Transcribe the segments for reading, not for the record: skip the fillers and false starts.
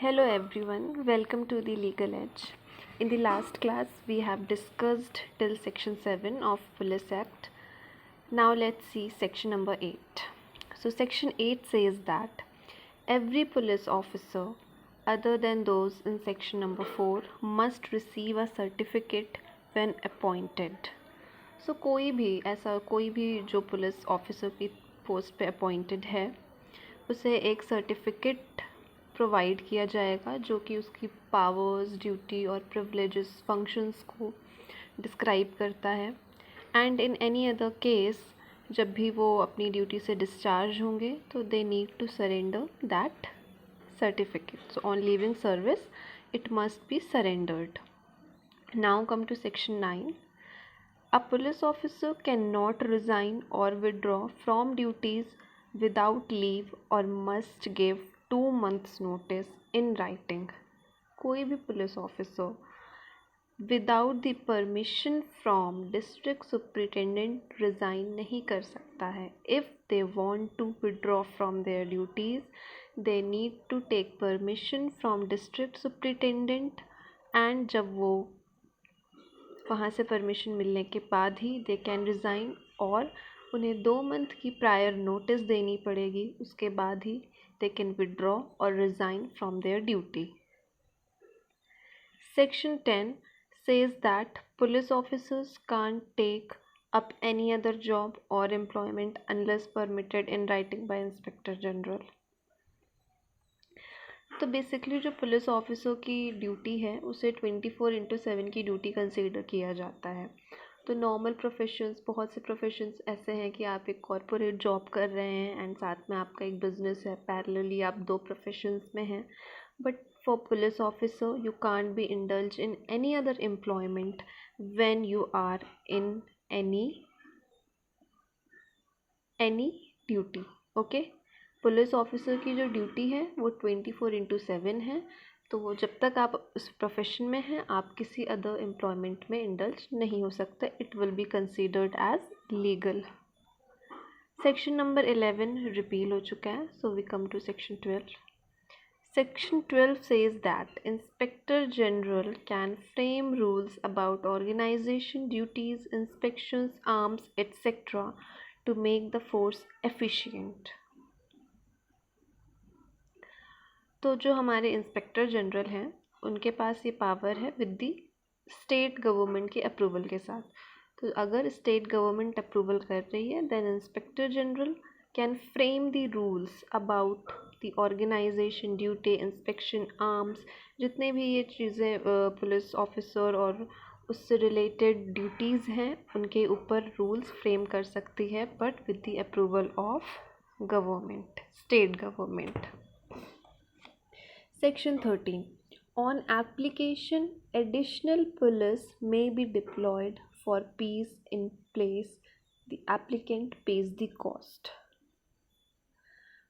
Hello everyone, welcome to the Legal Edge. In the last class, we have discussed till section 7 of Police Act. Now let's see section number 8. So section 8 says that every police officer other than those in section number 4 must receive a certificate when appointed. So कोई भी जो police officer की post पे appointed है उसे एक certificate provide किया जाएगा जो कि उसकी पावर्स, ड्यूटी और प्रिविलेजेस, फंक्शंस को डिस्क्राइब करता है। And in any other case जब भी वो अपनी ड्यूटी से डिस्चार्ज होंगे तो they need to surrender that certificate. So on leaving service, it must be surrendered. Now come to section 9. A police officer cannot resign or withdraw from duties without leave or must give 2 months notice in writing. कोई भी police officer without the permission from district superintendent resign नहीं कर सकता है. If they want to withdraw from their duties they need to take permission from district superintendent and जब वो वहाँ से परमिशन मिलने के बाद ही दे कैन रिज़ाइन और उन्हें 2 मंथ की प्रायर नोटिस देनी पड़ेगी. उसके बाद ही दे कैन विड्रॉ और resign from there duty. Section 10 says that police officers can't take up any other job or employment unless permitted in writing by Inspector General. तो basically जो police officer की duty है उसे 24/7 की duty consider किया जाता है. तो नॉर्मल प्रोफेशंस, बहुत से प्रोफेशंस ऐसे हैं कि आप एक कॉरपोरेट जॉब कर रहे हैं एंड साथ में आपका एक बिजनेस है, पैरेलली आप 2 प्रोफेशंस में हैं. But for police officer you can't be indulged in any other employment when you are in any duty. Okay, police officer की जो ड्यूटी है वो 24/7 है. तो वो जब तक आप उस प्रोफेशन में हैं आप किसी अदर एम्प्लॉयमेंट में इंडल्ज नहीं हो सकते. It will be considered as legal. Section number 11 repeal हो चुका है. So we come to section 12. Section 12 says that Inspector General can frame rules about organization, duties, inspections, arms, etc. to make the force efficient. तो जो हमारे inspector general हैं उनके पास ये power है विद द स्टेट गवर्नमेंट के approval के साथ. तो अगर स्टेट गवर्नमेंट अप्रूवल कर रही है then inspector general can frame the rules about the organisation, duty, inspection, arms, जितने भी ये चीज़ें पुलिस ऑफिसर और उससे रिलेटेड ड्यूटीज़ हैं उनके ऊपर रूल्स फ्रेम कर सकती है but with the approval of government, state government. Section 13. On application, additional police may be deployed for peace in place. The applicant pays the cost.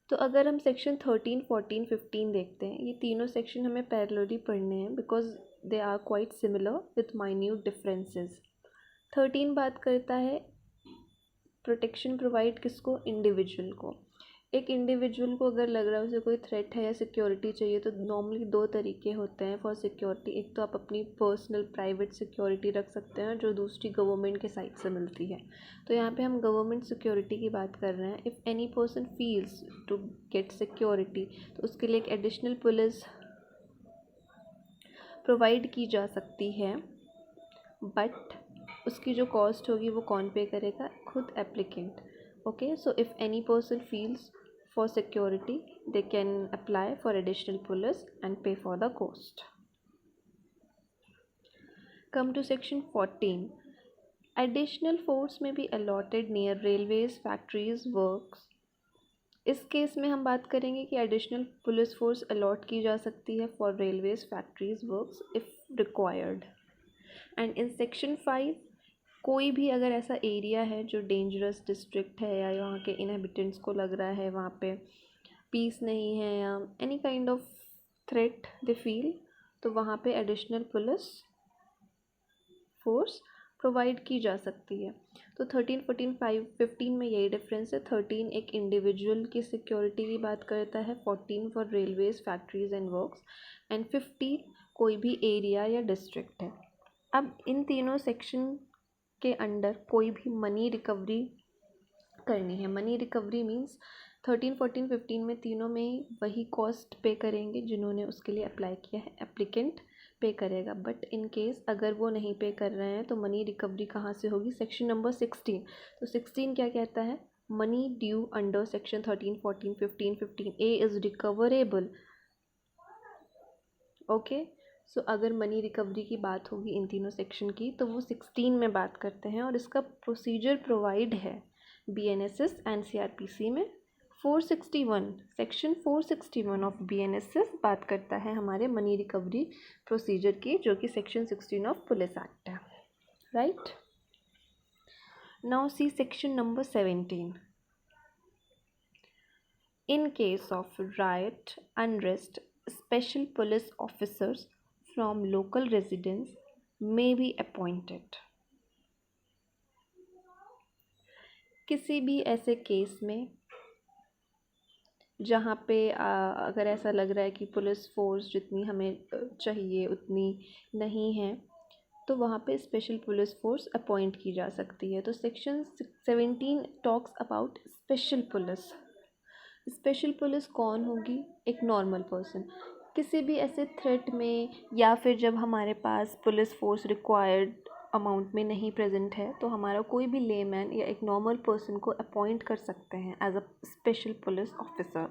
तो अगर हम सेक्शन 13, 14, 15 देखते हैं, ये तीनों सेक्शन हमें पैरेलली पढ़ने हैं because they are quite similar with minute differences. 13 बात करता है प्रोटेक्शन प्रोवाइड किसको, इंडिविजुअल को. एक इंडिविजुअल को अगर लग रहा है उसे कोई थ्रेट है या सिक्योरिटी चाहिए तो नॉर्मली 2 तरीके होते हैं फॉर सिक्योरिटी. एक तो आप अपनी पर्सनल प्राइवेट सिक्योरिटी रख सकते हैं जो दूसरी गवर्नमेंट के साइड से मिलती है. तो यहाँ पे हम गवर्नमेंट सिक्योरिटी की बात कर रहे हैं. If any person feels to get security तो उसके लिए एक एडिशनल पुलिस प्रोवाइड की जा सकती है बट उसकी जो कॉस्ट होगी वो कौन पे करेगा, खुद applicant. Okay, so if any person feels for security, they can apply for additional police and pay for the cost. Come to section 14. Additional force may be allotted near railways, factories, works. इस case में हम बात करेंगे कि additional police force allot की जा सकती है for railways, factories, works if required. And in section 5 कोई भी अगर ऐसा एरिया है जो डेंजरस डिस्ट्रिक्ट है या वहाँ के इनहेबिटेंट्स को लग रहा है वहाँ पे पीस नहीं है या any kind of threat they feel, तो वहाँ पे एडिशनल पुलिस फोर्स प्रोवाइड की जा सकती है। तो 13, 14, 15 में यही डिफरेंस है। 13 एक इंडिविजुअल की सिक्योरिटी की बात करता है, 14 for railways, factories and works, and 15 कोई भी एरिया या डिस्ट्रिक्ट है। अब इन तीनों सेक्शन के अंडर कोई भी मनी रिकवरी करनी है। मनी रिकवरी मीन्स 13, 14, 15 में तीनों में वही कॉस्ट पे करेंगे जिन्होंने उसके लिए अप्लाई किया है, एप्लीकेंट पे करेगा। बट इन केस अगर वो नहीं पे कर रहे हैं तो मनी रिकवरी कहाँ से होगी? Section number 16। तो 16 क्या कहता है? Money due under section 13, 14, 15, 15A is recoverable. Okay, so अगर मनी रिकवरी की बात होगी इन तीनों सेक्शन की तो वो 16 में बात करते हैं, और इसका प्रोसीजर प्रोवाइड है BNSS NCRPC में। 461 सेक्शन 461 ऑफ BNSS बात करता है हमारे मनी रिकवरी प्रोसीजर की, जो कि सेक्शन 16 ऑफ पुलिस एक्ट है, right. Now see section number 17। In case of riot, unrest, special police officers from local residents may be appointed. किसी भी ऐसे केस में जहाँ पे अगर ऐसा लग रहा है कि पुलिस फोर्स जितनी हमें चाहिए उतनी नहीं है, तो वहाँ पे स्पेशल पुलिस फोर्स अपॉइंट की जा सकती है। तो section 17 talks about special police. Special police कौन होगी? एक नॉर्मल पर्सन। किसी भी ऐसे थ्रेट में या फिर जब हमारे पास पुलिस फोर्स रिक्वायर्ड अमाउंट में नहीं प्रेजेंट है तो हमारा कोई भी लेमैन या एक नॉर्मल पर्सन को अपॉइंट कर सकते हैं as a special police officer.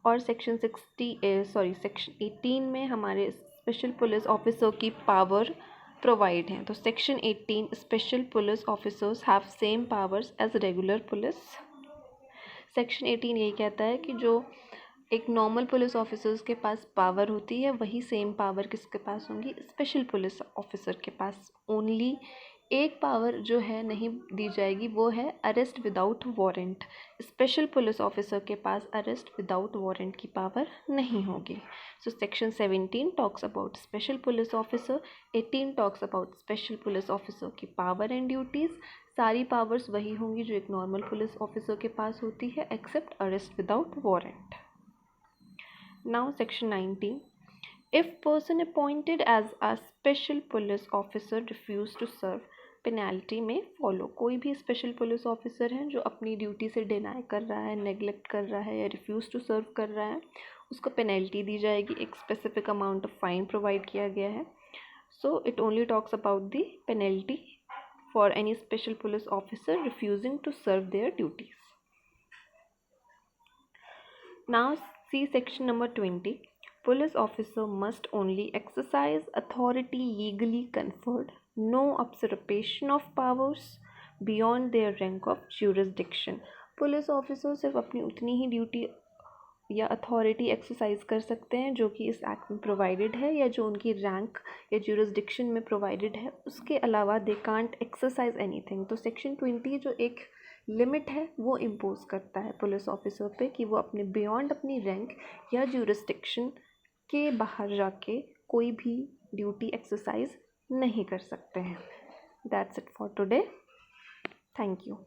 और सेक्शन 18 में हमारे स्पेशल पुलिस ऑफिसर की पावर प्रोवाइड हैं। तो section 18 special police officers have same powers as regular police. Section 18 यही कहता है कि जो एक नॉर्मल पुलिस ऑफिसर्स के पास पावर होती है वही सेम पावर किसके पास होंगी? स्पेशल पुलिस ऑफिसर के पास। ओनली एक पावर जो है नहीं दी जाएगी, वो है arrest without warrant. Special police officer के पास अरेस्ट विदाउट वारंट की पावर नहीं होगी। So section 17 talks about special police officer, 18 talks about special police officer की पावर एंड ड्यूटीज़। सारी पावर्स वही होंगी जो एक नॉर्मल पुलिस ऑफिसर के पास होती है, except arrest without warrant. Now section 19। If person appointed as a special police officer refuse to serve, penalty में फॉलो। कोई भी स्पेशल पुलिस ऑफिसर है जो अपनी ड्यूटी से डिनाई कर रहा है, नेग्लेक्ट कर रहा है या रिफ्यूज़ टू सर्व कर रहा है, उसको पेनल्टी दी जाएगी। एक specific amount of fine provide किया गया है। So it only talks about the penalty for any special police officer refusing to serve their duties. Now see section number 20। Police officer must only exercise authority legally conferred, no usurpation of powers beyond their rank of jurisdiction। Police officer सिर्फ अपनी उतनी ही duty या authority exercise कर सकते हैं जो कि इस एक्ट में प्रोवाइडेड है या जो उनकी रैंक या जुरिस्डिक्शन में प्रोवाइडेड है, उसके अलावा दे कांट एक्सरसाइज एनीथिंग। तो सेक्शन 20 जो एक लिमिट है वो इम्पोज करता है पुलिस ऑफिसर पे कि वो अपने बियॉन्ड अपनी रैंक या जुरिस्डिक्शन के बाहर जाके कोई भी ड्यूटी एक्सरसाइज नहीं कर सकते हैं। That's it for today. Thank you.